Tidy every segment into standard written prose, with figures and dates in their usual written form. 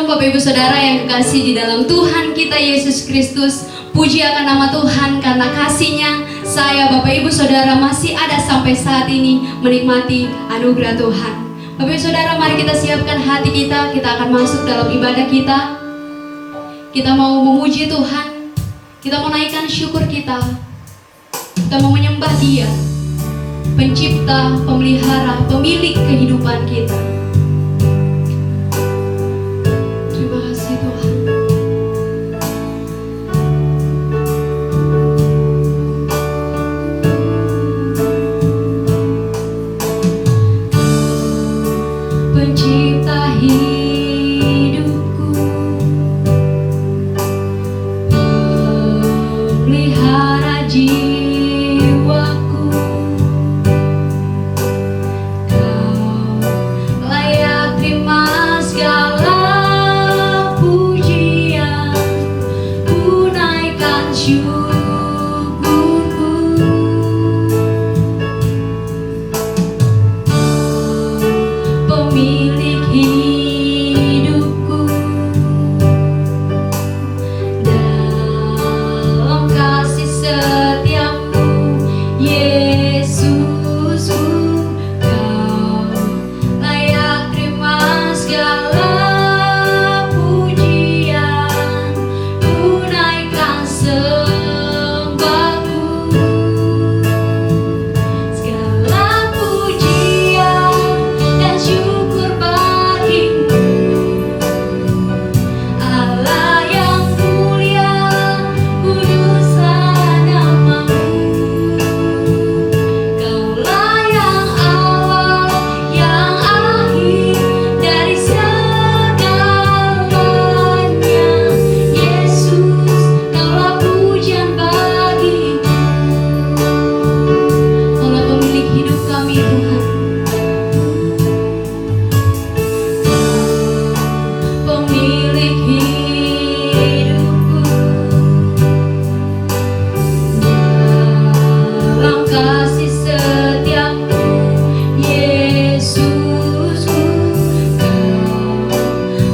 Bapak Ibu Saudara yang kekasih di dalam Tuhan kita Yesus Kristus. Puji akan nama Tuhan karena kasih-Nya saya Bapak Ibu Saudara masih ada sampai saat ini menikmati anugerah Tuhan. Bapak Ibu Saudara, mari kita siapkan hati kita. Kita akan masuk dalam ibadah kita. Kita mau memuji Tuhan. Kita mau naikkan syukur kita. Kita mau menyembah Dia, Pencipta, Pemelihara, Pemilik kehidupan kita. Terima kasih Tuhan. Pencipta hidupku, Pemelihara jiwaku. Kau layak terima segala pujian, ku naikkan syukurku. Pemilik hidupku, dalam kasih setiamu Yesusku, kau layak terima segala pujian, ku naikkan sembahku. Segala pujian dan syukur bagimu, Allah yang mulia, kuduslah namamu. Kaulah yang awal, yang akhir dari segalanya. Yesus, Kaulah pujian bagiku. Kaulah pemilik hidup kami Tuhan. Pemilik hidupku, dalam kasih setiamu Yesusku, kau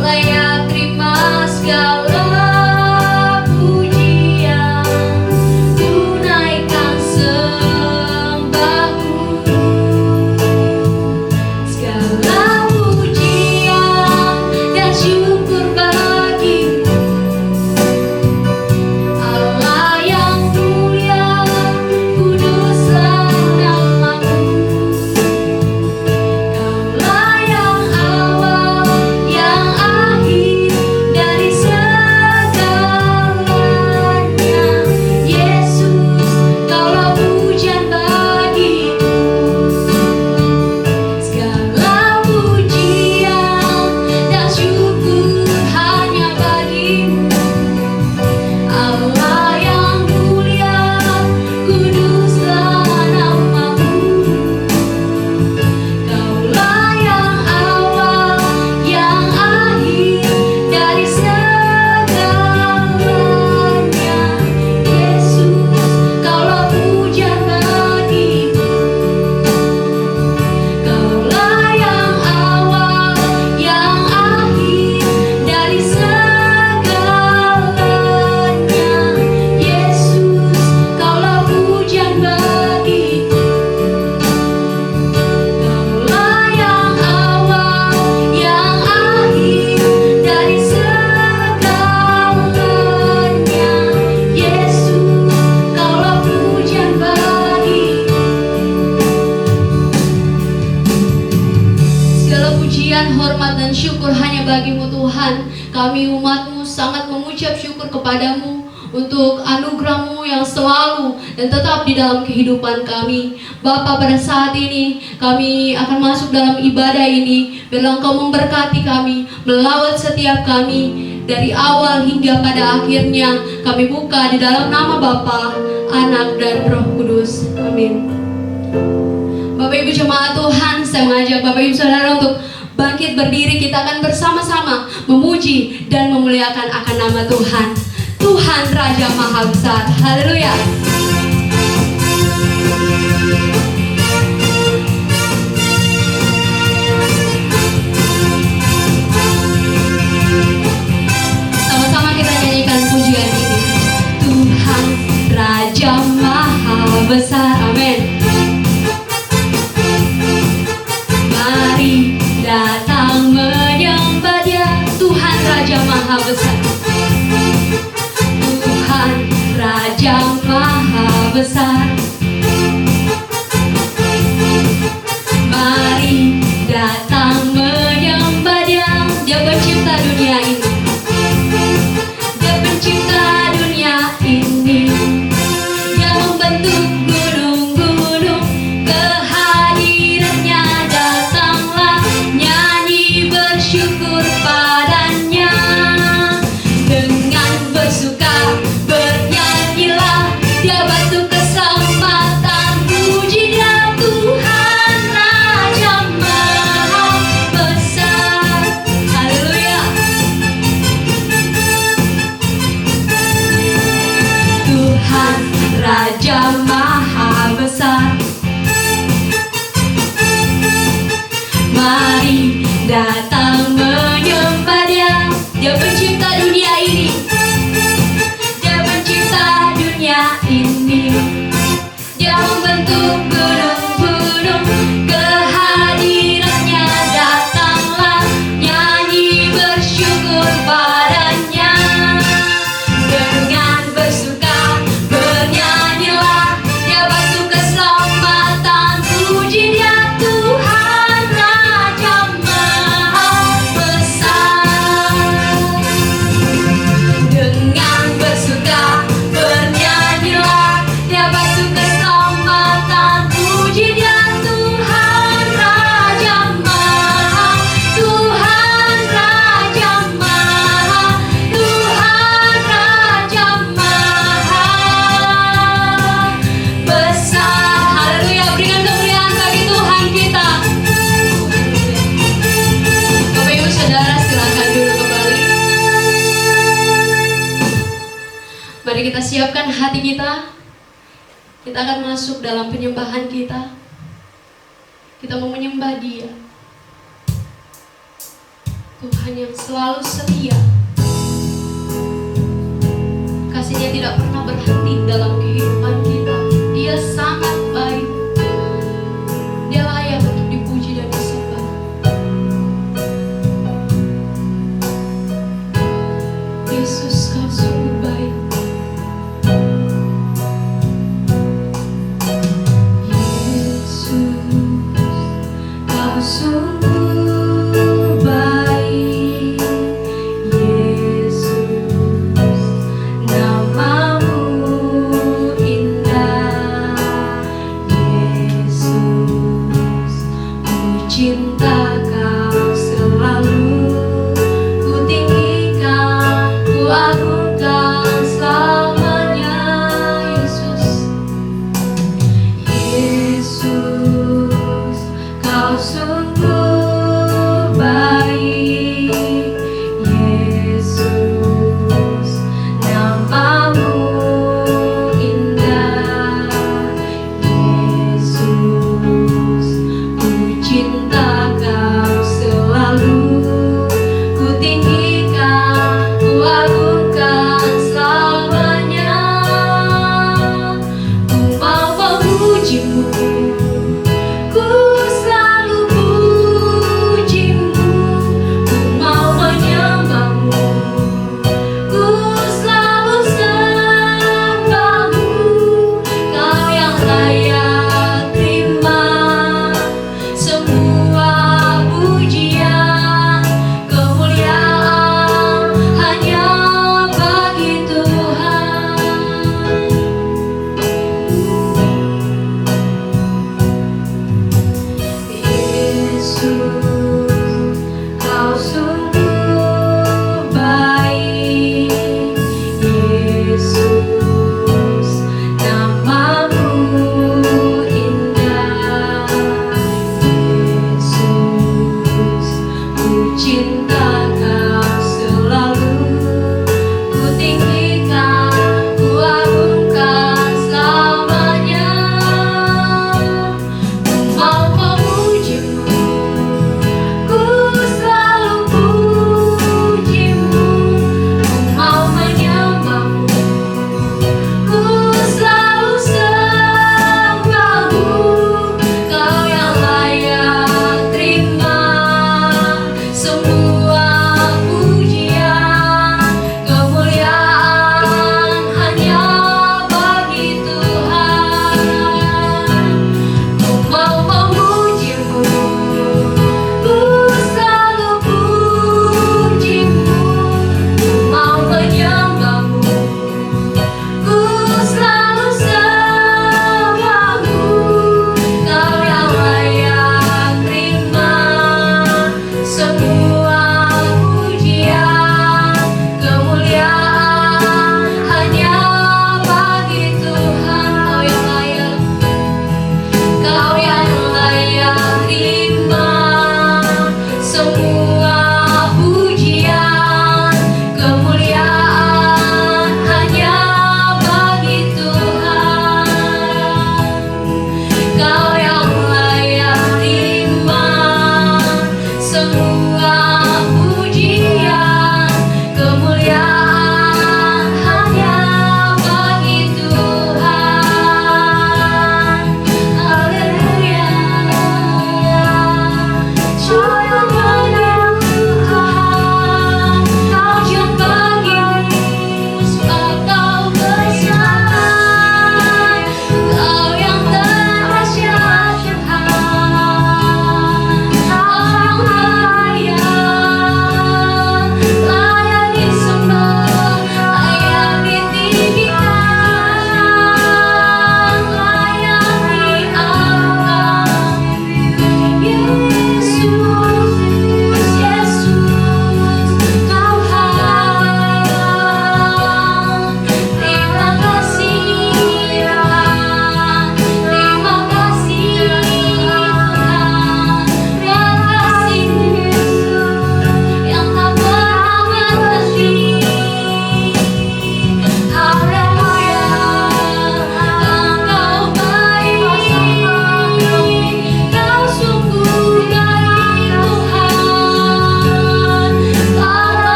layak terima segala pujian, ku naikkan sembahku. Segala pujian dan syukur bagimu, Allah yang mulia, kuduslah namamu. Kaulah yang awal, yang akhir dari segalanya. Yesus, Kaulah pujian bagiku. Segala pujian dan syukur hanya bagimu, Allah yang mulia, kuduslah namamu. Kaulah yang awal, yang akhir dari segalanya. Yesus, Kaulah pujian bagiku. Kaulah yang awal, yang akhir dari segalanya. Yesus, Kaulah pujian bagiku. Kaulah yang awal, yang akhir dari segalanya. Yesus, Kaulah pujian bagiku. Segala pujian, hormat, dan syukur hanya bagimu Tuhan. Kami umat-Mu sangat mengucap syukur kepadamu untuk anugerah-Mu yang selalu dan tetap di dalam kehidupan kami. Bapa, pada saat ini kami akan masuk dalam ibadah ini. Biarlah Engkau memberkati kami, melawat setiap kami dari awal hingga pada akhirnya. Kami buka di dalam nama Bapa, Anak, dan Roh Kudus. Amin. Bapak Ibu jemaat Tuhan, saya mengajak Bapak Ibu Saudara untuk bangkit berdiri. Kita akan bersama-sama memuji dan memuliakan akan nama Tuhan. Tuhan Raja Maha Besar. Haleluya. Raja Maha Besar. Mari datang menyembah Dia. Dia pencipta dunia ini. Dia pencipta dunia ini. Dia membentuk gunung-gunung. Kehadirannya datanglah, nyanyi bersyukur padanya. Dengan bersuka bernyanyilah, Dia batu keselamatan. Puji Dia Tuhan Raja Maha Besar. Dengan bersuka bernyanyilah, Dia batu keselamatan. Puji Dia Tuhan Raja Maha, Tuhan Raja Maha, Tuhan Raja Maha Besar. Haleluya, berikan kemuliaan bagi Tuhan kita. Bapak Ibu Saudara, silakan duduk kembali. Mari kita siapkan hati kita. Kita akan masuk dalam penyembahan kita. Kita mau menyembah Dia, Tuhan yang selalu setia. Kasih-Nya tidak pernah berhenti dalam kehidupan kita. Dia sangat baik. Dia layak untuk dipuji dan disembah. Yesus, Kau sungguh baik. Yesus, Kau sungguh baik. Yesus, namamu indah. Yesus, ku cinta Kau selalu. Ku tinggikan, ku agungkan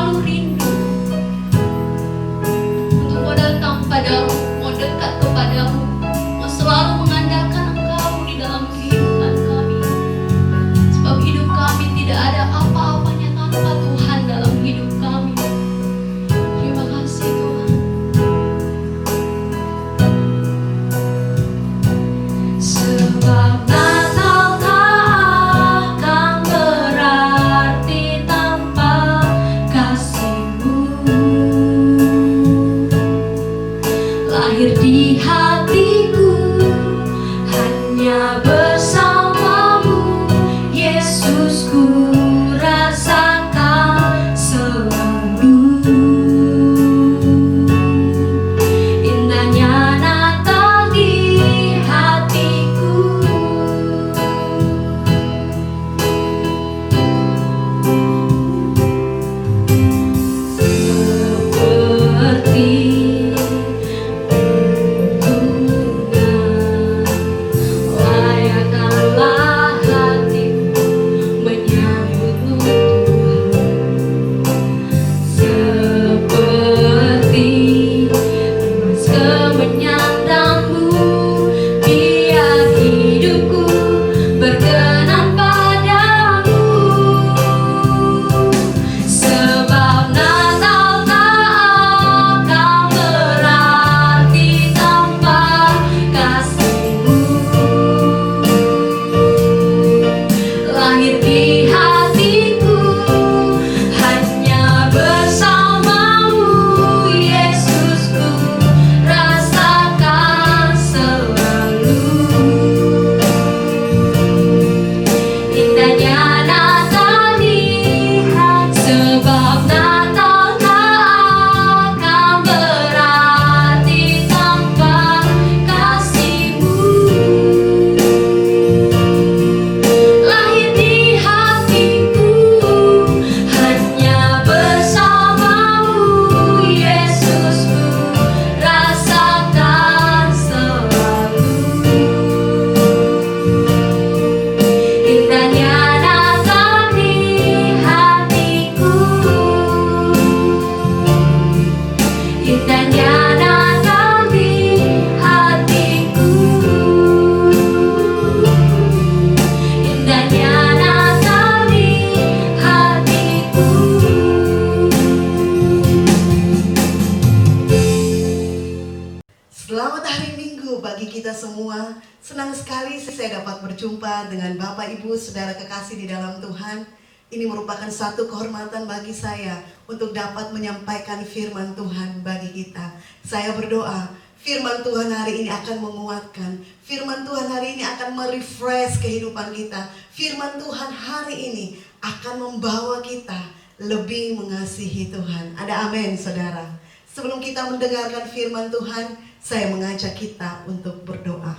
selalu rindu untuk mau datang padamu, mau dekat kepadamu, mau selalu mengandalkan Engkau di dalam kehidupan kami. Sebab hidup kami tidak ada apa-apanya tanpa Tuhan dalam hidup kami. Terima kasih Tuhan. Sebab Natal tak akan berarti tanpa kasih-Mu. Lahir di hatiku hanya bersama-Mu, Yesus, ku rasakan selalu indahnya Natal di hatiku. Seperti layakkanlah hatiku menyambutmu Tuhan. Seperti emas kemenyandangmu, biar hidupku berkenan padamu. Sebab Natal tak akan berarti tanpa kasih-Mu. Lahir di hatiku hanya bersama-Mu, Yesus, ku rasakan selalu indahnya Natal di hati. Sebab Natal tak akan berarti tanpa kasih-Mu. Lahir di hatiku hanya bersama-Mu, Yesus, ku rasakan selalu indahnya Natal di hatiku. Indahnya Natal di hatiku. Indahnya Natal di hatiku. Selamat hari Minggu bagi kita semua. Senang sekali saya dapat berjumpa dengan Bapak Ibu Saudara kekasih di dalam Tuhan. Ini merupakan satu kehormatan bagi saya untuk dapat menyampaikan firman Tuhan bagi kita. Saya berdoa firman Tuhan hari ini akan menguatkan. Firman Tuhan hari ini akan merefresh kehidupan kita. Firman Tuhan hari ini akan membawa kita lebih mengasihi Tuhan. Ada amin, saudara. Sebelum kita mendengarkan firman Tuhan, saya mengajak kita untuk berdoa.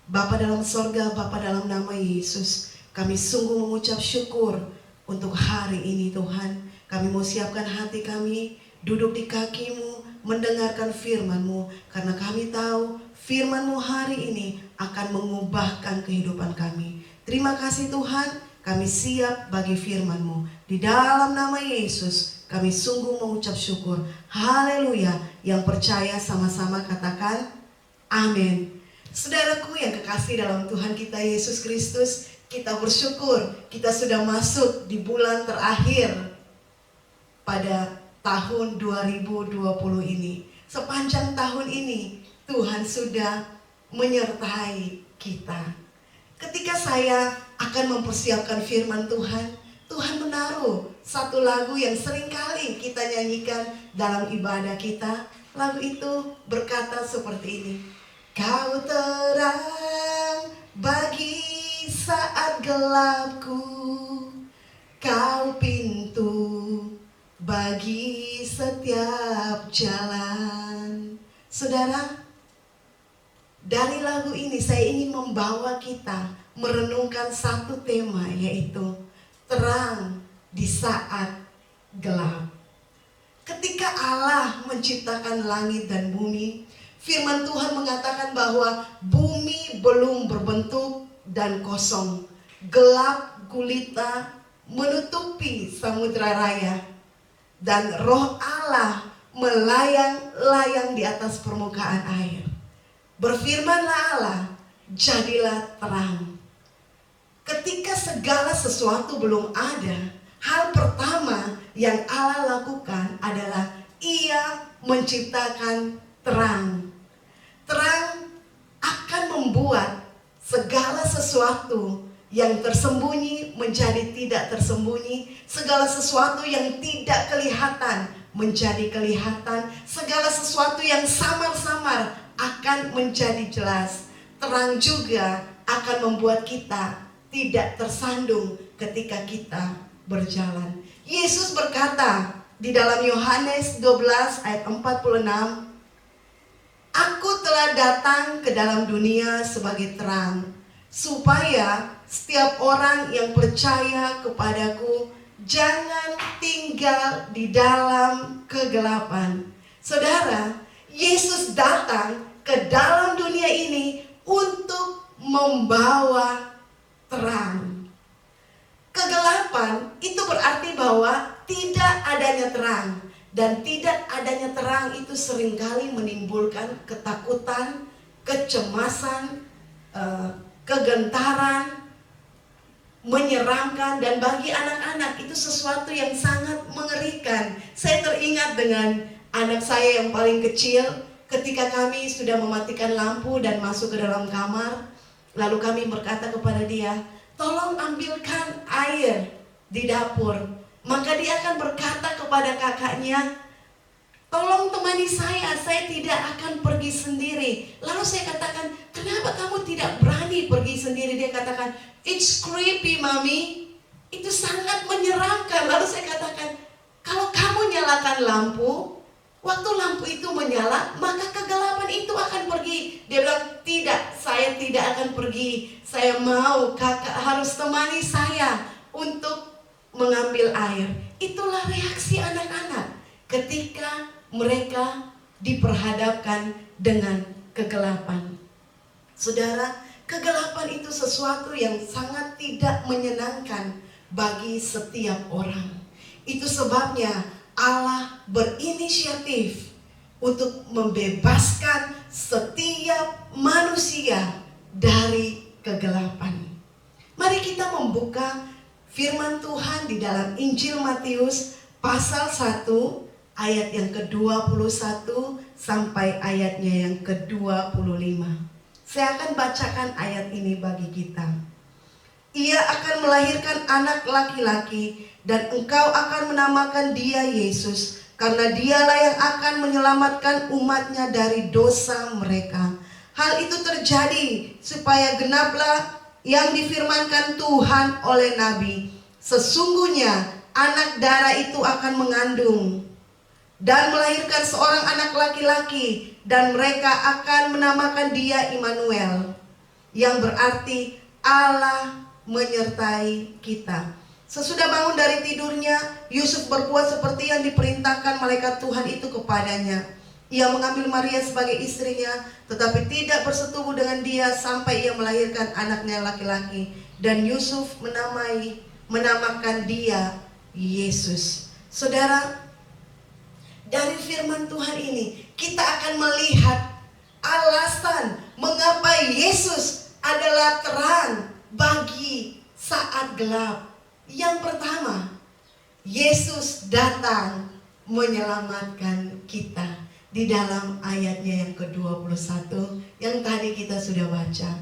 Bapa dalam sorga, Bapa dalam nama Yesus, kami sungguh mengucap syukur untuk hari ini Tuhan. Kami mau siapkan hati kami, duduk di kaki-Mu, mendengarkan firman-Mu. Karena kami tahu firman-Mu hari ini akan mengubahkan kehidupan kami. Terima kasih Tuhan, kami siap bagi firman-Mu. Di dalam nama Yesus, kami sungguh mengucap syukur. Haleluya. Yang percaya sama-sama katakan amin. Saudaraku yang kekasih dalam Tuhan kita Yesus Kristus, kita bersyukur kita sudah masuk di bulan terakhir pada tahun 2020 ini. Sepanjang tahun ini Tuhan sudah menyertai kita. Ketika saya akan mempersiapkan firman Tuhan, Tuhan menaruh satu lagu yang seringkali kita nyanyikan dalam ibadah kita. Lagu itu berkata seperti ini. Kau terang bagi saat gelapku, Kau pintu bagi setiap jalan. Saudara, dari lagu ini saya ingin membawa kita merenungkan satu tema, yaitu terang di saat gelap. Ketika Allah menciptakan langit dan bumi, firman Tuhan mengatakan bahwa bumi belum berbentuk dan kosong. Gelap gulita menutupi samudra raya. dan Roh Allah melayang-layang di atas permukaan air. Berfirmanlah Allah, jadilah terang. Ketika segala sesuatu belum ada, hal pertama yang Allah lakukan adalah Ia menciptakan terang. Terang akan membuat segala sesuatu yang tersembunyi menjadi tidak tersembunyi, segala sesuatu yang tidak kelihatan menjadi kelihatan, segala sesuatu yang samar-samar akan menjadi jelas. Terang juga akan membuat kita tidak tersandung ketika kita berjalan. Yesus berkata di dalam Yohanes 12 ayat 46, Aku telah datang ke dalam dunia sebagai terang, supaya setiap orang yang percaya kepadaku jangan tinggal di dalam kegelapan. Saudara, Yesus datang ke dalam dunia ini untuk membawa terang. Kegelapan itu berarti bahwa tidak adanya terang. Dan tidak adanya terang itu seringkali menimbulkan ketakutan, kecemasan, kegentaran, menyeramkan, dan bagi anak-anak itu sesuatu yang sangat mengerikan. Saya teringat dengan anak saya yang paling kecil ketika kami sudah mematikan lampu dan masuk ke dalam kamar. Lalu kami berkata kepada dia, tolong ambilkan air di dapur. Maka dia akan berkata kepada kakaknya, tolong temani saya tidak akan pergi sendiri. Lalu saya katakan, kenapa kamu tidak berani pergi sendiri? Dia katakan, it's creepy mami, itu sangat menyeramkan. Lalu saya katakan, kalau kamu nyalakan lampu, waktu lampu itu menyala, maka kegelapan itu akan pergi. Dia bilang, tidak, saya tidak akan pergi. Saya mau kakak harus temani saya untuk mengambil air. Itulah reaksi anak-anak ketika mereka diperhadapkan dengan kegelapan. Saudara, kegelapan itu sesuatu yang sangat tidak menyenangkan bagi setiap orang. Itu sebabnya Allah berinisiatif untuk membebaskan setiap manusia dari kegelapan. Mari kita membuka firman Tuhan di dalam Injil Matius pasal 1 ayat yang ke-21 sampai ayatnya yang ke-25. Saya akan bacakan ayat ini bagi kita. Ia akan melahirkan anak laki-laki dan engkau akan menamakan dia Yesus, karena dialah yang akan menyelamatkan umatnya dari dosa mereka. Hal itu terjadi supaya genaplah yang difirmankan Tuhan oleh Nabi, sesungguhnya anak darah itu akan mengandung dan melahirkan seorang anak laki-laki, dan mereka akan menamakan dia Immanuel, yang berarti Allah menyertai kita. Sesudah bangun dari tidurnya, Yusuf berbuat seperti yang diperintahkan malaikat Tuhan itu kepadanya. Ia mengambil Maria sebagai istrinya, tetapi tidak bersetubuh dengan dia sampai ia melahirkan anaknya laki-laki. Dan Yusuf menamakan dia Yesus. Saudara, dari firman Tuhan ini kita akan melihat alasan mengapa Yesus adalah terang bagi saat gelap. Yang pertama, Yesus datang menyelamatkan kita. Di dalam ayatnya yang ke-21 yang tadi kita sudah baca.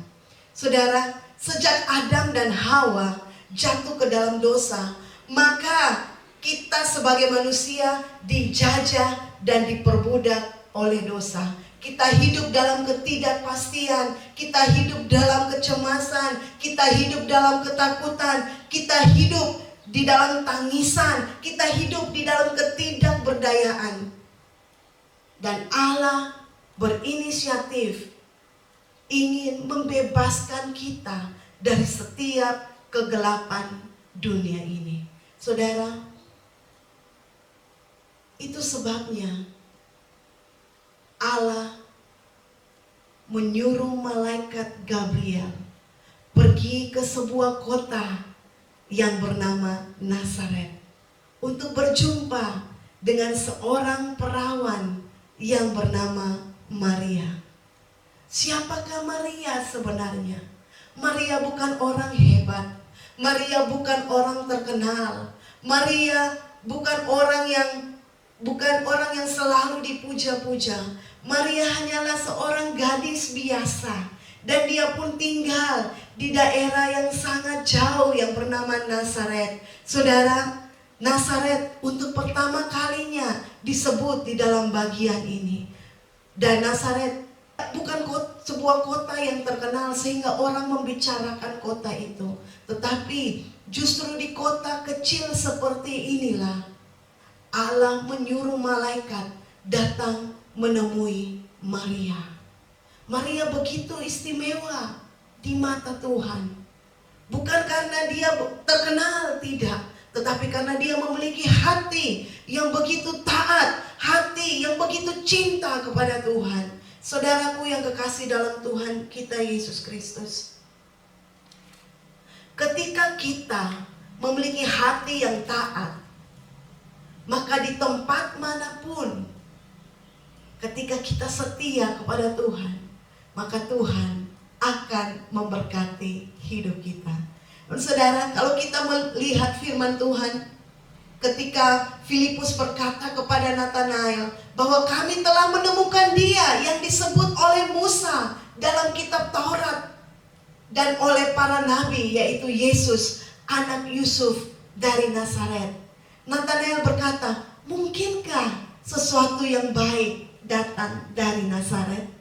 Saudara, sejak Adam dan Hawa jatuh ke dalam dosa, maka kita sebagai manusia dijajah dan diperbudak oleh dosa. Kita hidup dalam ketidakpastian, kita hidup dalam kecemasan, kita hidup dalam ketakutan, kita hidup di dalam tangisan, kita hidup di dalam ketidakberdayaan. Dan Allah berinisiatif ingin membebaskan kita dari setiap kegelapan dunia ini. Saudara, itu sebabnya Allah menyuruh malaikat Gabriel pergi ke sebuah kota yang bernama Nazaret untuk berjumpa dengan seorang perawan yang bernama Maria. Siapakah Maria sebenarnya? Maria bukan orang hebat. Maria bukan orang terkenal. Maria bukan orang yang selalu dipuja-puja. Maria hanyalah seorang gadis biasa, dan dia pun tinggal di daerah yang sangat jauh yang bernama Nazaret. Saudara, Nazaret untuk pertama kalinya disebut di dalam bagian ini. Dan Nazaret bukan sebuah kota yang terkenal sehingga orang membicarakan kota itu. Tetapi justru di kota kecil seperti inilah Allah menyuruh malaikat datang menemui Maria. Maria begitu istimewa di mata Tuhan. Bukan karena dia terkenal, tidak. Tetapi karena dia memiliki hati yang begitu taat, hati yang begitu cinta kepada Tuhan. Saudaraku yang kekasih dalam Tuhan kita Yesus Kristus, ketika kita memiliki hati yang taat, maka di tempat manapun, ketika kita setia kepada Tuhan, maka Tuhan akan memberkati hidup kita. Dan saudara, kalau kita melihat firman Tuhan, ketika Filipus berkata kepada Nathanael bahwa kami telah menemukan dia yang disebut oleh Musa dalam kitab Taurat dan oleh para nabi, yaitu Yesus, anak Yusuf dari Nazaret. Nathanael berkata, mungkinkah sesuatu yang baik datang dari Nazaret?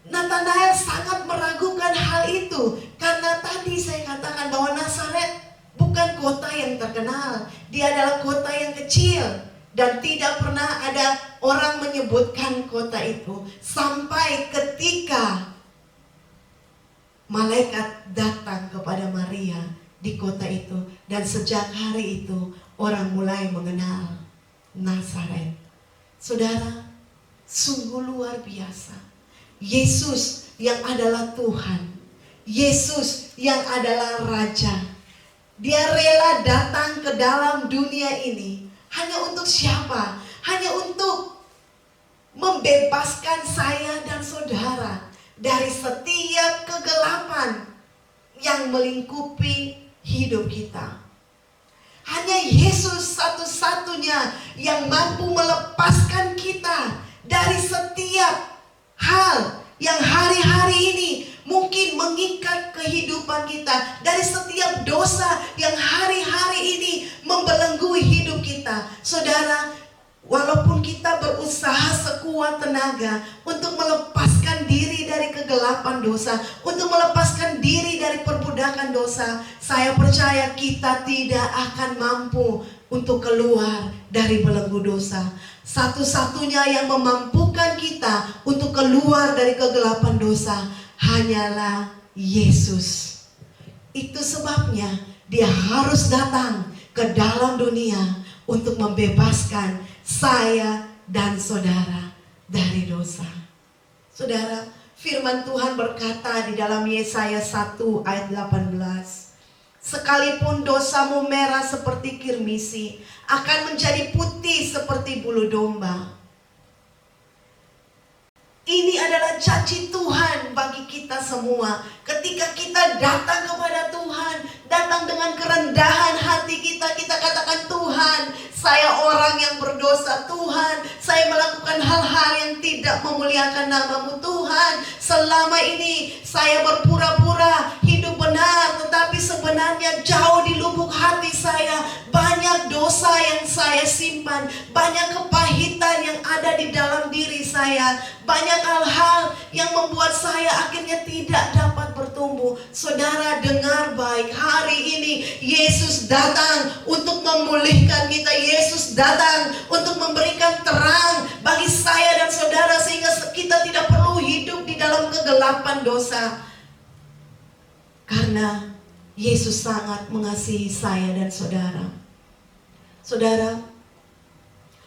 Nathanael sangat meragukan hal itu, karena tadi saya katakan bahwa Nazaret bukan kota yang terkenal. Dia adalah kota yang kecil, dan tidak pernah ada orang menyebutkan kota itu sampai ketika malaikat datang kepada Maria di kota itu. Dan sejak hari itu orang mulai mengenal Nazaret. Saudara, sungguh luar biasa. Yesus yang adalah Tuhan, Yesus yang adalah Raja, dia rela datang ke dalam dunia ini hanya untuk siapa? Hanya untuk membebaskan saya dan saudara dari setiap kegelapan yang melingkupi hidup kita. Hanya Yesus satu-satunya yang mampu melepaskan kita dari setiap hal yang hari-hari ini mungkin mengikat kehidupan kita, dari setiap dosa yang hari-hari ini membelenggu hidup kita. Saudara, walaupun kita berusaha sekuat tenaga untuk melepaskan diri dari kegelapan dosa, untuk melepaskan diri dari perbudakan dosa, saya percaya kita tidak akan mampu untuk keluar dari belenggu dosa. Satu-satunya yang memampukan kita untuk keluar dari kegelapan dosa hanyalah Yesus. Itu sebabnya dia harus datang ke dalam dunia untuk membebaskan saya dan saudara dari dosa. Saudara, firman Tuhan berkata di dalam Yesaya 1 ayat 18, sekalipun dosamu merah seperti kirmisi, akan menjadi putih seperti bulu domba. Ini adalah janji Tuhan bagi kita semua. Ketika kita datang kepada Tuhan, datang dengan kerendahan hati kita, kita katakan, Tuhan, saya orang yang berdosa. Tuhan, saya melakukan hal-hal yang tidak memuliakan nama-Mu. Tuhan, selama ini saya berpura-pura hidup benar, tetapi sebenarnya jauh di lubuk hati saya banyak dosa yang saya simpan, banyak kepahitan yang ada di dalam diri saya, banyak hal-hal yang membuat saya akhirnya tidak dapat bertumbuh. Saudara, dengar baik, hari ini Yesus datang untuk memulihkan kita. Yesus datang untuk memberikan terang bagi saya dan saudara, sehingga kita tidak perlu hidup di dalam kegelapan dosa. Karena Yesus sangat mengasihi saya dan saudara. Saudara,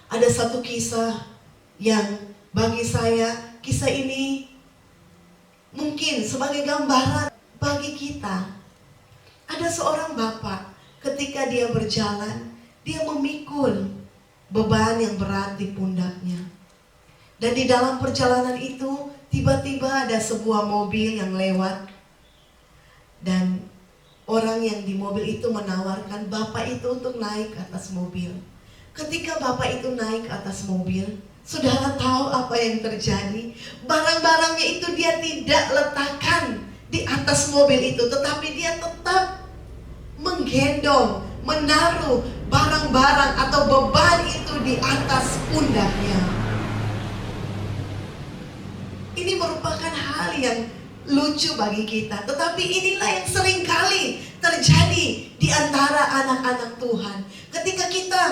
ada satu kisah yang bagi saya, kisah ini mungkin sebagai gambaran bagi kita. Ada seorang bapak, ketika dia berjalan, dia memikul beban yang berat di pundaknya. Dan di dalam perjalanan itu tiba-tiba ada sebuah mobil yang lewat, dan orang yang di mobil itu menawarkan bapak itu untuk naik ke atas mobil. Ketika bapak itu naik ke atas mobil, saudara tahu apa yang terjadi? Barang-barangnya itu dia tidak letakkan di atas mobil itu, tetapi dia tetap menggendong, menaruh barang-barang atau beban itu di atas pundaknya. Ini merupakan hal yang lucu bagi kita, tetapi inilah yang seringkali terjadi di antara anak-anak Tuhan. Ketika kita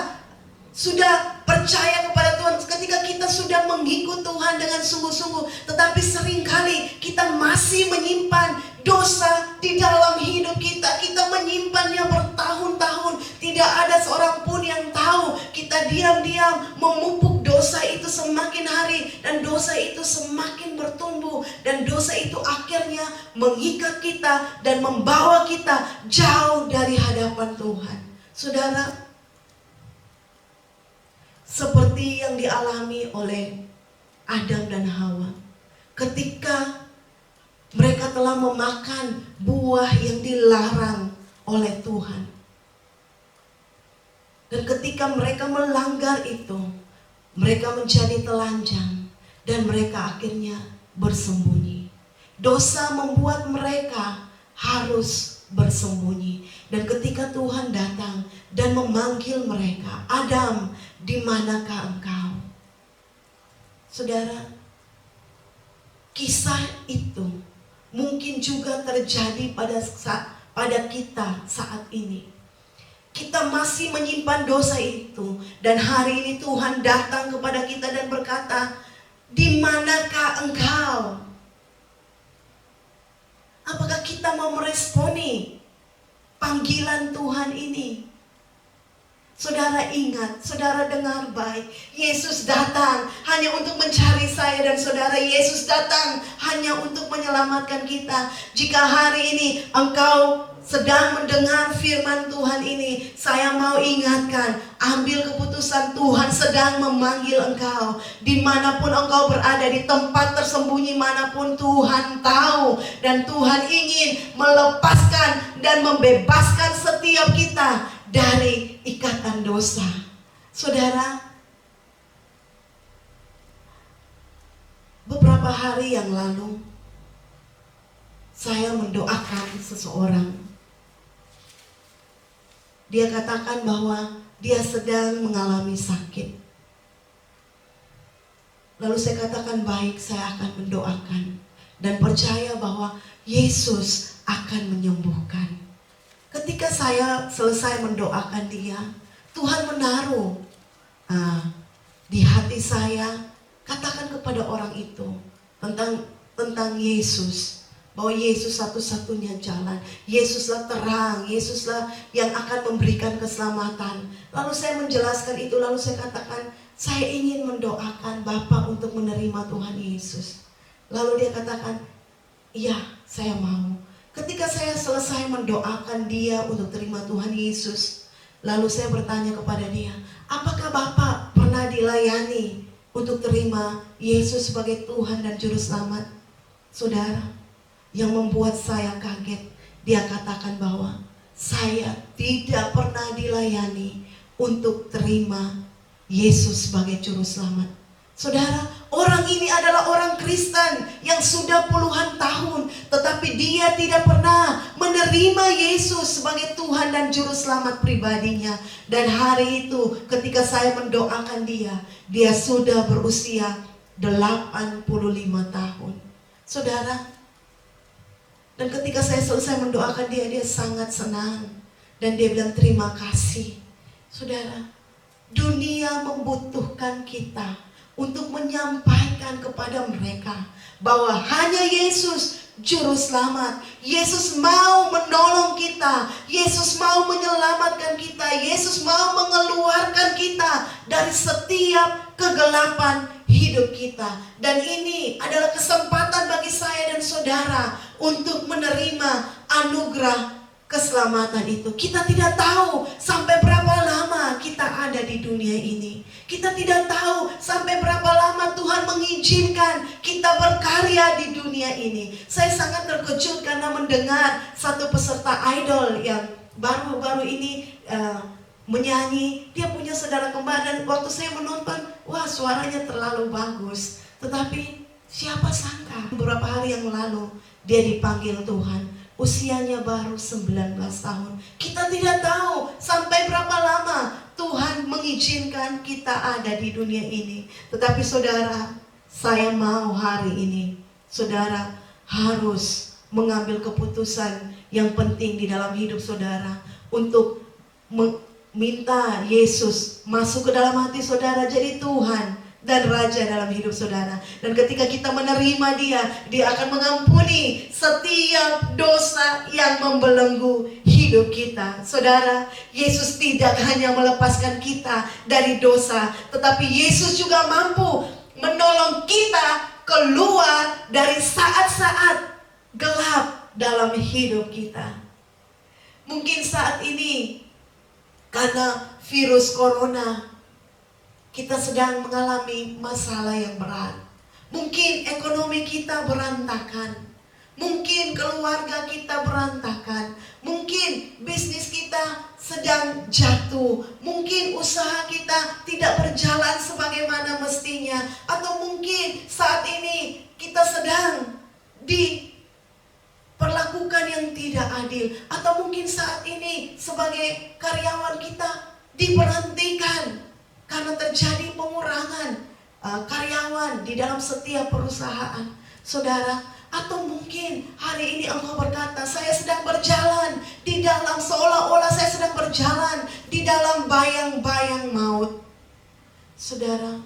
sudah percaya kepada Tuhan, ketika kita sudah mengikut Tuhan dengan sungguh-sungguh, tetapi seringkali kita masih menyimpan dosa di dalam hidup kita. Kita menyimpannya bertahun-tahun, tidak ada seorang pun yang tahu. Kita diam-diam memupuk dosa itu semakin hari, dan dosa itu semakin bertumbuh, dan dosa itu akhirnya mengikat kita dan membawa kita jauh dari hadapan Tuhan. Saudara, seperti yang dialami oleh Adam dan Hawa ketika mereka telah memakan buah yang dilarang oleh Tuhan. Dan ketika mereka melanggar itu, mereka menjadi telanjang dan mereka akhirnya bersembunyi. Dosa membuat mereka harus bersembunyi. Dan ketika Tuhan datang dan memanggil mereka, "Adam, di manakah engkau?" Saudara, kisah itu mungkin juga terjadi pada kita saat ini. Kita masih menyimpan dosa itu, dan hari ini Tuhan datang kepada kita dan berkata, "Di manakah engkau?" Apakah kita mau meresponi panggilan Tuhan ini? Saudara ingat, saudara dengar baik, Yesus datang hanya untuk mencari saya dan saudara. Yesus datang hanya untuk menyelamatkan kita. Jika hari ini engkau sedang mendengar firman Tuhan ini, saya mau ingatkan, ambil keputusan. Tuhan sedang memanggil engkau. Dimanapun engkau berada, di tempat tersembunyi manapun, Tuhan tahu. Dan Tuhan ingin melepaskan dan membebaskan setiap kita dari ikatan dosa. Saudara, beberapa hari yang lalu saya mendoakan seseorang. Dia katakan bahwa dia sedang mengalami sakit. Lalu saya katakan, baik, saya akan mendoakan dan percaya bahwa Yesus akan menyembuhkan. Ketika saya selesai mendoakan dia, Tuhan menaruh di hati saya, katakan kepada orang itu tentang Yesus, bahwa Yesus satu-satunya jalan, Yesuslah terang, Yesuslah yang akan memberikan keselamatan. Lalu saya menjelaskan itu, lalu saya katakan, saya ingin mendoakan Bapak untuk menerima Tuhan Yesus. Lalu dia katakan, iya, saya mau. Ketika saya selesai mendoakan dia untuk terima Tuhan Yesus, lalu saya bertanya kepada dia, apakah Bapak pernah dilayani untuk terima Yesus sebagai Tuhan dan Juru Selamat? Saudara, yang membuat saya kaget, dia katakan bahwa saya tidak pernah dilayani untuk terima Yesus sebagai Juru Selamat. Saudara, orang ini adalah orang Kristen yang sudah puluhan tahun, tetapi dia tidak pernah menerima Yesus sebagai Tuhan dan Juru Selamat pribadinya. Dan hari itu ketika saya mendoakan dia sudah berusia 85 tahun. Saudara, dan ketika saya selesai mendoakan dia sangat senang. Dan dia bilang terima kasih. Saudara, dunia membutuhkan kita untuk menyampaikan kepada mereka bahwa hanya Yesus Juru Selamat. Yesus mau menolong kita. Yesus mau menyelamatkan kita. Yesus mau mengeluarkan kita dari setiap kegelapan hidup kita. Dan ini adalah kesempatan bagi saya dan saudara untuk menerima anugerah keselamatan itu. Kita tidak tahu sampai berapa lama kita ada di dunia ini. Kita tidak tahu sampai berapa lama Tuhan mengizinkan kita berkarya di dunia ini. Saya sangat terkejut karena mendengar satu peserta idol yang baru-baru ini menyanyi. Dia punya saudara kembar, dan waktu saya menonton, wah, suaranya terlalu bagus. Tetapi siapa sangka beberapa hari yang lalu dia dipanggil Tuhan. Usianya baru 19 tahun. Kita tidak tahu sampai berapa lama Tuhan mengizinkan kita ada di dunia ini. Tetapi saudara, saya mau hari ini saudara harus mengambil keputusan yang penting di dalam hidup saudara, untuk minta Yesus masuk ke dalam hati saudara, jadi Tuhan dan Raja dalam hidup saudara. Dan ketika kita menerima Dia, Dia akan mengampuni setiap dosa yang membelenggu hidup kita. Saudara, Yesus tidak hanya melepaskan kita dari dosa, tetapi Yesus juga mampu menolong kita keluar dari saat-saat gelap dalam hidup kita. Mungkin saat ini karena virus corona, kita sedang mengalami masalah yang berat. Mungkin ekonomi kita berantakan. Mungkin keluarga kita berantakan. Mungkin bisnis kita sedang jatuh. Mungkin usaha kita tidak berjalan sebagaimana mestinya. Atau mungkin saat ini kita sedang diperlakukan yang tidak adil. Atau mungkin saat ini sebagai karyawan kita diberhentikan karena terjadi pengurangan karyawan di dalam setiap perusahaan. Saudara, atau mungkin hari ini engkau berkata, saya sedang berjalan di dalam, seolah-olah saya sedang berjalan di dalam bayang-bayang maut. Saudara,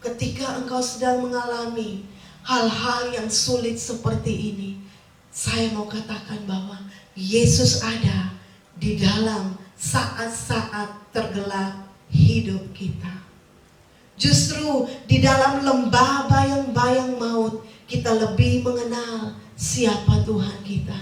ketika engkau sedang mengalami hal-hal yang sulit seperti ini, saya mau katakan bahwa Yesus ada di dalam saat-saat tergelap hidup kita. Justru di dalam lembah bayang-bayang maut, kita lebih mengenal siapa Tuhan kita.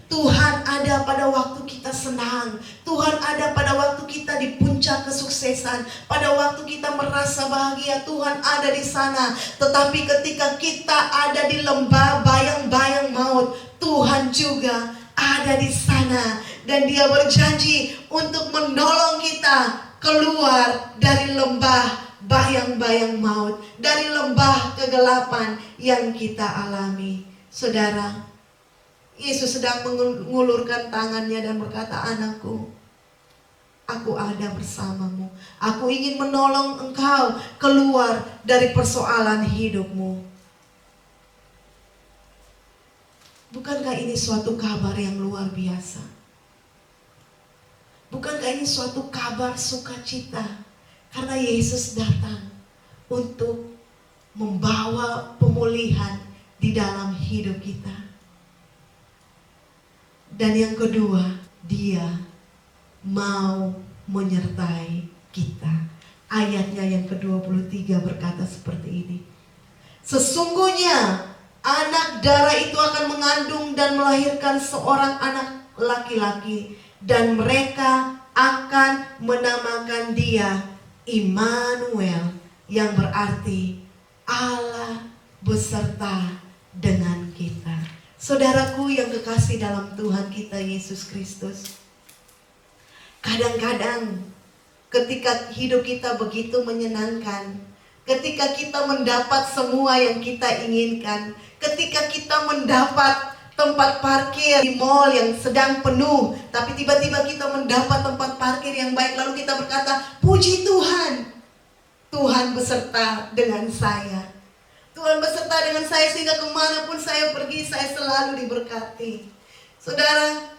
Tuhan ada pada waktu kita senang. Tuhan ada pada waktu kita di puncak kesuksesan. Pada waktu kita merasa bahagia, Tuhan ada di sana. Tetapi ketika kita ada di lembah bayang-bayang maut, Tuhan juga ada di sana. Dan Dia berjanji untuk menolong kita keluar dari lembah bayang-bayang maut, dari lembah kegelapan yang kita alami. Saudara, Yesus sedang mengulurkan tangannya dan berkata, anakku, aku ada bersamamu. Aku ingin menolong engkau keluar dari persoalan hidupmu. Bukankah ini suatu kabar yang luar biasa? Bukankah ini suatu kabar sukacita? Karena Yesus datang untuk membawa pemulihan di dalam hidup kita. Dan yang kedua, Dia mau menyertai kita. Ayatnya yang ke-23 berkata seperti ini. Sesungguhnya anak darah itu akan mengandung dan melahirkan seorang anak laki-laki, dan mereka akan menamakan Dia Immanuel, yang berarti Allah beserta dengan kita. Saudaraku yang kekasih dalam Tuhan kita Yesus Kristus, kadang-kadang ketika hidup kita begitu menyenangkan, ketika kita mendapat semua yang kita inginkan, ketika kita mendapat tempat parkir di mall yang sedang penuh, tapi tiba-tiba kita mendapat tempat parkir yang baik, lalu kita berkata, puji Tuhan, Tuhan beserta dengan saya. Tuhan beserta dengan saya sehingga kemanapun saya pergi, saya selalu diberkati. Saudara,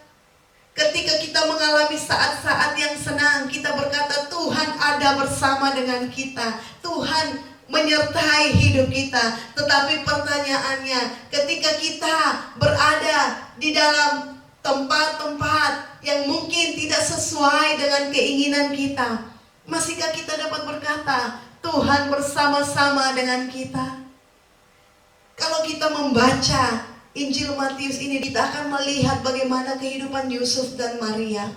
ketika kita mengalami saat-saat yang senang, kita berkata, Tuhan ada bersama dengan kita. Tuhan menyertai hidup kita. Tetapi pertanyaannya, ketika kita berada di dalam tempat-tempat yang mungkin tidak sesuai dengan keinginan kita, masihkah kita dapat berkata, Tuhan bersama-sama dengan kita? Kalau kita membaca Injil Matius ini kita akan melihat bagaimana kehidupan Yusuf dan Maria.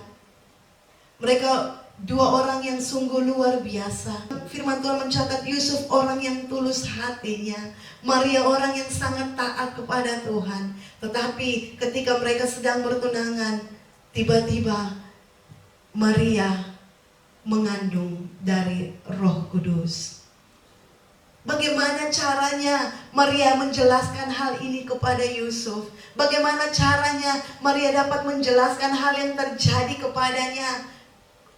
Mereka dua orang yang sungguh luar biasa. Firman Tuhan mencatat Yusuf orang yang tulus hatinya, Maria orang yang sangat taat kepada Tuhan. Tetapi ketika mereka sedang bertunangan, tiba-tiba Maria mengandung dari Roh Kudus. Bagaimana caranya Maria menjelaskan hal ini kepada Yusuf? Bagaimana caranya Maria dapat menjelaskan hal yang terjadi kepadanya,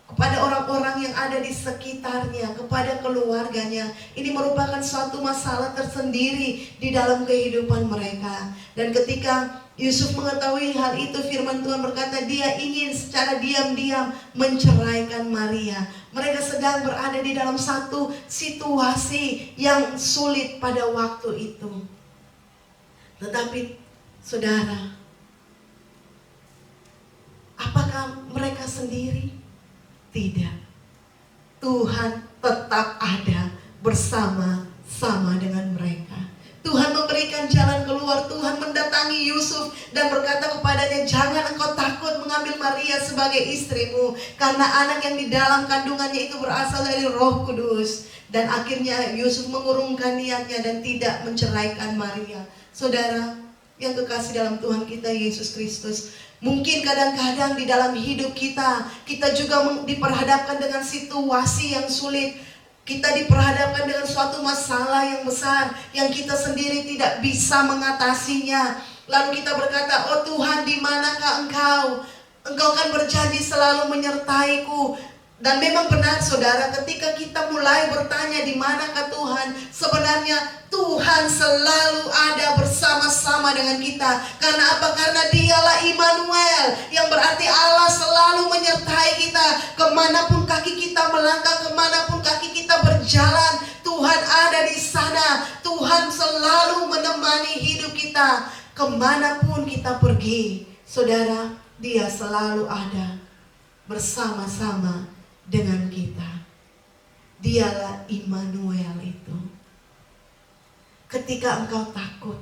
kepada orang-orang yang ada di sekitarnya, kepada keluarganya? Ini merupakan suatu masalah tersendiri di dalam kehidupan mereka. Dan ketika Yusuf mengetahui hal itu, firman Tuhan berkata dia ingin secara diam-diam menceraikan Maria. Mereka sedang berada di dalam satu situasi yang sulit pada waktu itu. Tetapi saudara, apakah mereka sendiri? Tidak. Tuhan tetap ada bersama-sama dengan mereka. Tuhan memberikan jalan keluar. Tuhan mendatangi Yusuf dan berkata kepadanya, jangan engkau takut mengambil Maria sebagai istrimu, karena anak yang di dalam kandungannya itu berasal dari Roh Kudus. Dan akhirnya Yusuf mengurungkan niatnya dan tidak menceraikan Maria. Saudara yang kekasih dalam Tuhan kita Yesus Kristus, mungkin kadang-kadang di dalam hidup kita juga diperhadapkan dengan situasi yang sulit. Kita diperhadapkan dengan suatu masalah yang besar yang kita sendiri tidak bisa mengatasinya. Lalu kita berkata, oh Tuhan, di manakah Engkau? Engkau kan berjanji selalu menyertaiku. Dan memang benar saudara, ketika kita mulai bertanya di manakah Tuhan, sebenarnya Tuhan selalu ada bersama-sama dengan kita. Karena apa? Karena Dialah Immanuel, yang berarti Allah selalu menyertai kita. Kemanapun kaki kita melangkah, kemanapun kaki kita berjalan, Tuhan ada di sana. Tuhan selalu menemani hidup kita. Kemanapun kita pergi, saudara, Dia selalu ada bersama-sama dengan kita. Dialah Immanuel itu. Ketika engkau takut,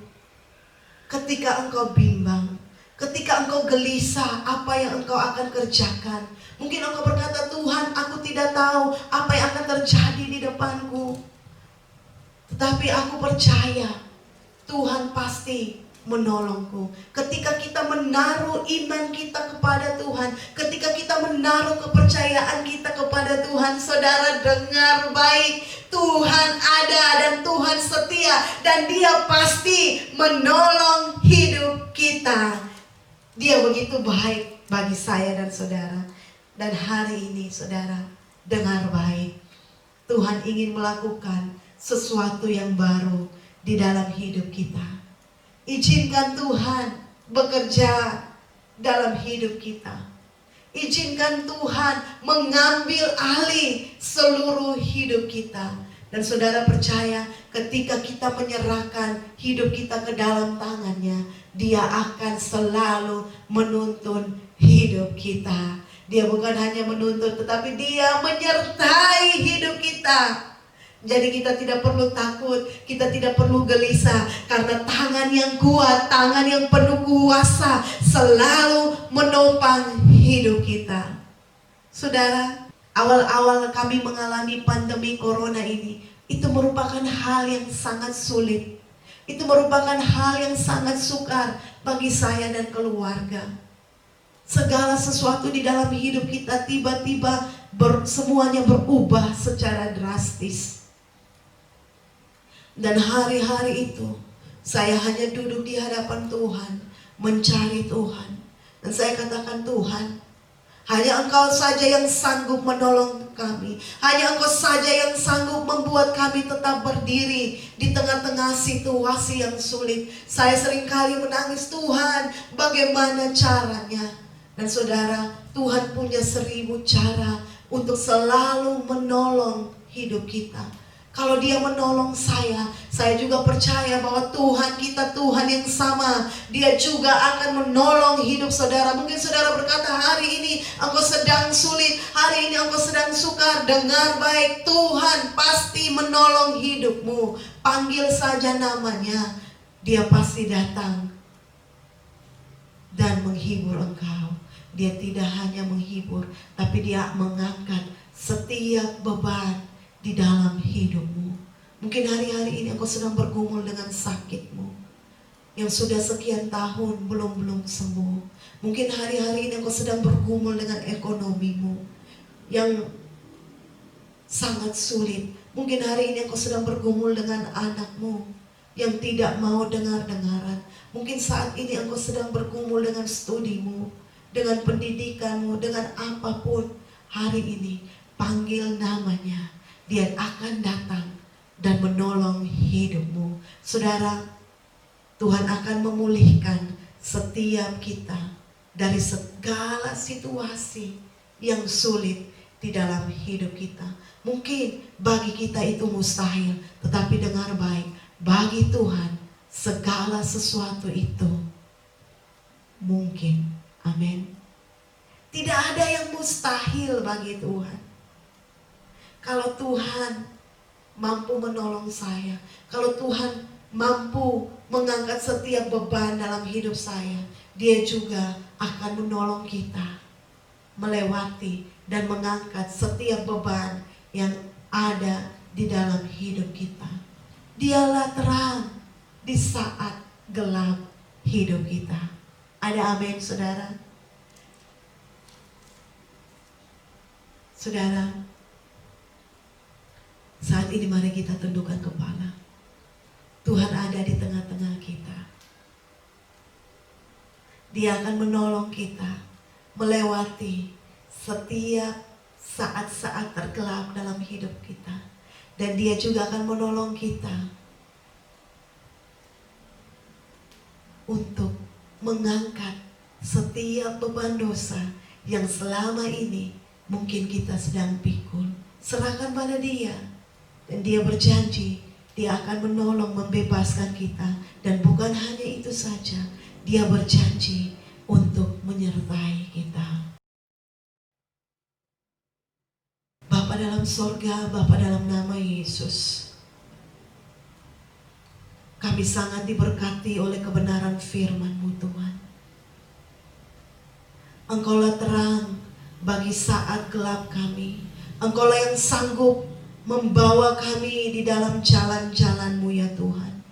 ketika engkau bimbang, ketika engkau gelisah apa yang engkau akan kerjakan, mungkin engkau berkata, Tuhan, aku tidak tahu apa yang akan terjadi di depanku. Tetapi aku percaya Tuhan pasti menolongku. Ketika kita menaruh iman kita kepada Tuhan, ketika kita menaruh kepercayaan kita kepada Tuhan, saudara dengar baik, Tuhan ada dan Tuhan setia, dan Dia pasti menolong hidup kita. Dia begitu baik bagi saya dan saudara. Dan hari ini saudara dengar baik, Tuhan ingin melakukan sesuatu yang baru di dalam hidup kita. Izinkan Tuhan bekerja dalam hidup kita. Izinkan Tuhan mengambil alih seluruh hidup kita. Dan saudara percaya, ketika kita menyerahkan hidup kita ke dalam tangannya, Dia akan selalu menuntun hidup kita. Dia bukan hanya menuntun, tetapi Dia menyertai hidup kita. Jadi kita tidak perlu takut, kita tidak perlu gelisah, karena tangan yang kuat, tangan yang penuh kuasa selalu menopang hidup kita. Saudara, awal-awal kami mengalami pandemi corona ini, itu merupakan hal yang sangat sulit. Itu merupakan hal yang sangat sukar bagi saya dan keluarga. Segala sesuatu di dalam hidup kita tiba-tiba semuanya berubah secara drastis. Dan hari-hari itu saya hanya duduk di hadapan Tuhan, mencari Tuhan. Dan saya katakan, Tuhan, hanya Engkau saja yang sanggup menolong kami. Hanya Engkau saja yang sanggup membuat kami tetap berdiri di tengah-tengah situasi yang sulit. Saya seringkali menangis, Tuhan, bagaimana caranya? Dan saudara, Tuhan punya 1000 cara untuk selalu menolong hidup kita. Kalau Dia menolong saya juga percaya bahwa Tuhan kita Tuhan yang sama. Dia juga akan menolong hidup saudara. Mungkin saudara berkata, hari ini engkau sedang sulit, hari ini engkau sedang sukar. Dengar baik, Tuhan pasti menolong hidupmu. Panggil saja namanya, Dia pasti datang dan menghibur engkau. Dia tidak hanya menghibur, tapi dia mengangkat setiap beban di dalam hidupmu. Mungkin hari-hari ini engkau sedang bergumul dengan sakitmu yang sudah sekian tahun belum sembuh. Mungkin hari-hari ini engkau sedang bergumul dengan ekonomimu yang sangat sulit. Mungkin hari ini engkau sedang bergumul dengan anakmu yang tidak mau dengar-dengaran. Mungkin saat ini engkau sedang bergumul dengan studimu, dengan pendidikanmu, dengan apapun. Hari ini panggil namanya, dia akan datang dan menolong hidupmu. Saudara, Tuhan akan memulihkan setiap kita dari segala situasi yang sulit di dalam hidup kita. Mungkin bagi kita itu mustahil, tetapi dengar baik, bagi Tuhan segala sesuatu itu mungkin. Amin. Tidak ada yang mustahil bagi Tuhan. Kalau Tuhan mampu menolong saya, kalau Tuhan mampu mengangkat setiap beban dalam hidup saya, Dia juga akan menolong kita melewati dan mengangkat setiap beban yang ada di dalam hidup kita. Dialah terang di saat gelap hidup kita. Ada amin, saudara? Saudara, saat ini mari kita tundukkan kepala. Tuhan ada di tengah-tengah kita. Dia akan menolong kita melewati setiap saat-saat tergelap dalam hidup kita. Dan Dia juga akan menolong kita untuk mengangkat setiap beban dosa yang selama ini mungkin kita sedang pikul. Serahkan pada Dia. Dan Dia berjanji Dia akan menolong, membebaskan kita. Dan bukan hanya itu saja, Dia berjanji untuk menyertai kita. Bapa dalam sorga, Bapa dalam nama Yesus, kami sangat diberkati oleh kebenaran firman-Mu Tuhan. Engkaulah terang bagi saat gelap kami. Engkaulah yang sanggup membawa kami di dalam jalan-jalan-Mu ya Tuhan.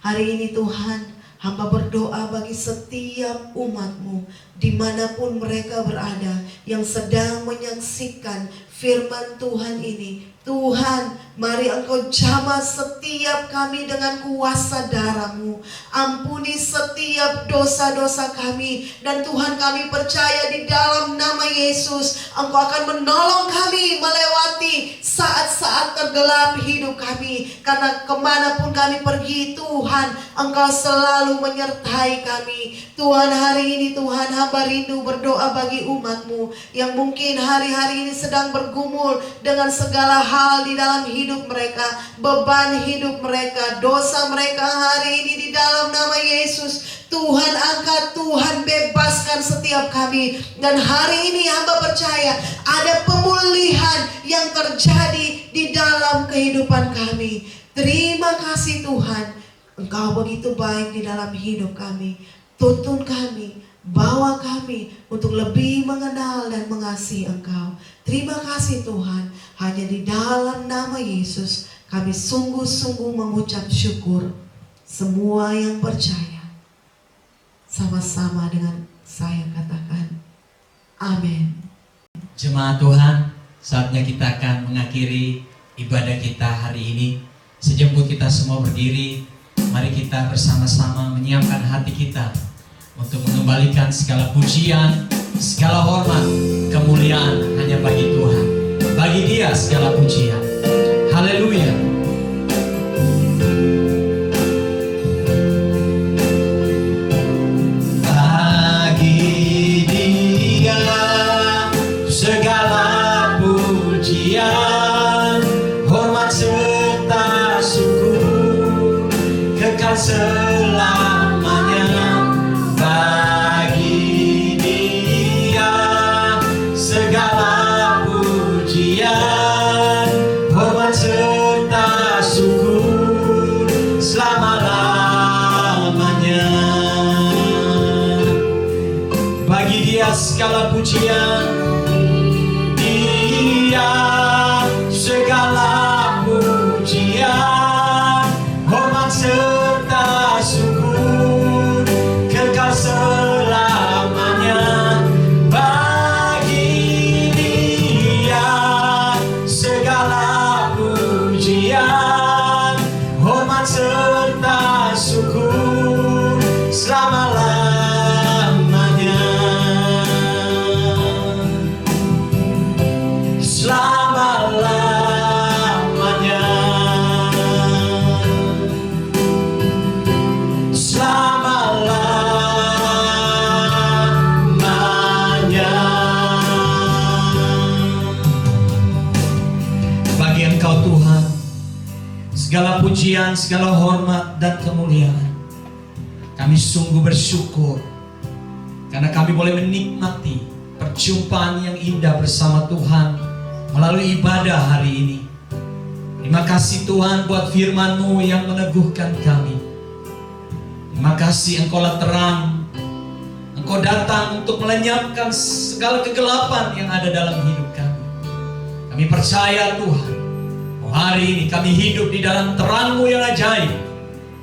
Hari ini Tuhan, hamba berdoa bagi setiap umat-Mu dimanapun mereka berada yang sedang menyaksikan firman Tuhan ini. Tuhan, mari Engkau jamah setiap kami dengan kuasa darah-Mu. Ampuni setiap dosa-dosa kami. Dan Tuhan, kami percaya di dalam nama Yesus Engkau akan menolong kami melewati saat-saat tergelap hidup kami. Karena kemanapun kami pergi Tuhan, Engkau selalu menyertai kami. Tuhan, hari ini Tuhan, hamba rindu berdoa bagi umat-Mu yang mungkin hari-hari ini sedang bergumul dengan segala hal di dalam hidup mereka, beban hidup mereka, dosa mereka hari ini di dalam nama Yesus. Tuhan angkat, Tuhan bebaskan setiap kami. Dan hari ini hamba percaya ada pemulihan yang terjadi di dalam kehidupan kami. Terima kasih Tuhan, Engkau begitu baik di dalam hidup kami. Tuntun kami, bawa kami untuk lebih mengenal dan mengasihi Engkau. Terima kasih Tuhan, hanya di dalam nama Yesus kami sungguh-sungguh mengucap syukur. Semua yang percaya sama-sama dengan saya katakan amin. Jemaat Tuhan, saatnya kita akan mengakhiri ibadah kita hari ini. Sejemput kita semua berdiri, mari kita bersama-sama menyiapkan hati kita untuk mengembalikan segala pujian, segala hormat, kemuliaan hanya bagi Tuhan. Bagi Dia segala pujian. Haleluya. Bagi Dia segala pujian, hormat serta syukur kekal selamanya. Bagi Dia segala pujian, hormat serta syukur selama-lamanya. segala pujian. Dia segala pujian, hormat serta syukur kekal selamanya bagi Dia. Segala pujian, hormat serta syukur selama-lamanya. Selama-lamanya. Selama-lamanya. Bagi Engkau Tuhan segala pujian, segala hormat dan kemuliaan. Kami sungguh bersyukur karena kami boleh menikmati perjumpaan yang indah bersama Tuhan melalui ibadah hari ini. Terima kasih Tuhan buat firman-Mu yang meneguhkan kami. Terima kasih Engkaulah terang. Engkau datang untuk melenyapkan segala kegelapan yang ada dalam hidup kami. Kami percaya Tuhan, hari ini kami hidup di dalam terang-Mu yang ajaib,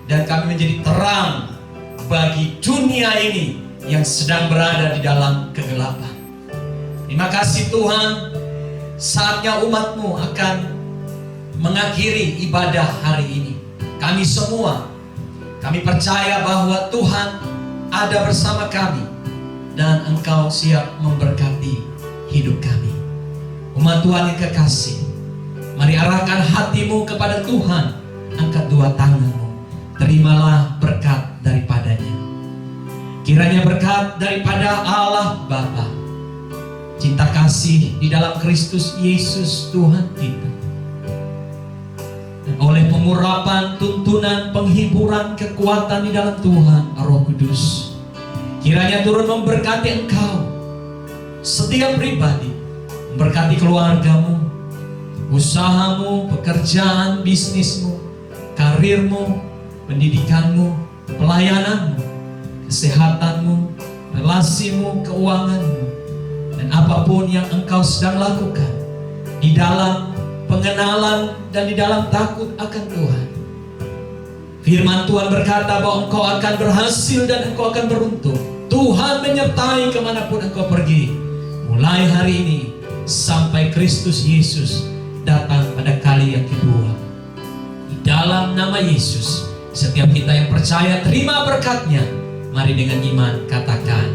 dan kami menjadi terang bagi dunia ini yang sedang berada di dalam kegelapan. Terima kasih Tuhan, saatnya umat-Mu akan mengakhiri ibadah hari ini. Kami semua, kami percaya bahwa Tuhan ada bersama kami dan Engkau siap memberkati hidup kami. Umat Tuhan yang kekasih, mari arahkan hatimu kepada Tuhan. Angkat dua tanganmu, terimalah berkat daripadanya. Kiranya berkat daripada Allah Bapa, cinta kasih di dalam Kristus Yesus Tuhan kita, dan oleh pengurapan, tuntunan, penghiburan, kekuatan di dalam Tuhan Roh Kudus, kiranya turun memberkati engkau, setiap pribadi, memberkati keluargamu, usahamu, pekerjaan, bisnismu, karirmu, pendidikanmu, pelayananmu, kesehatanmu, relasimu, keuanganmu, dan apapun yang engkau sedang lakukan di dalam pengenalan dan di dalam takut akan Tuhan. Firman Tuhan berkata bahwa engkau akan berhasil dan engkau akan beruntung. Tuhan menyertai kemanapun engkau pergi, mulai hari ini sampai Kristus Yesus datang pada kali yang kedua. Di dalam nama Yesus, setiap kita yang percaya terima berkatnya. Mari dengan iman katakan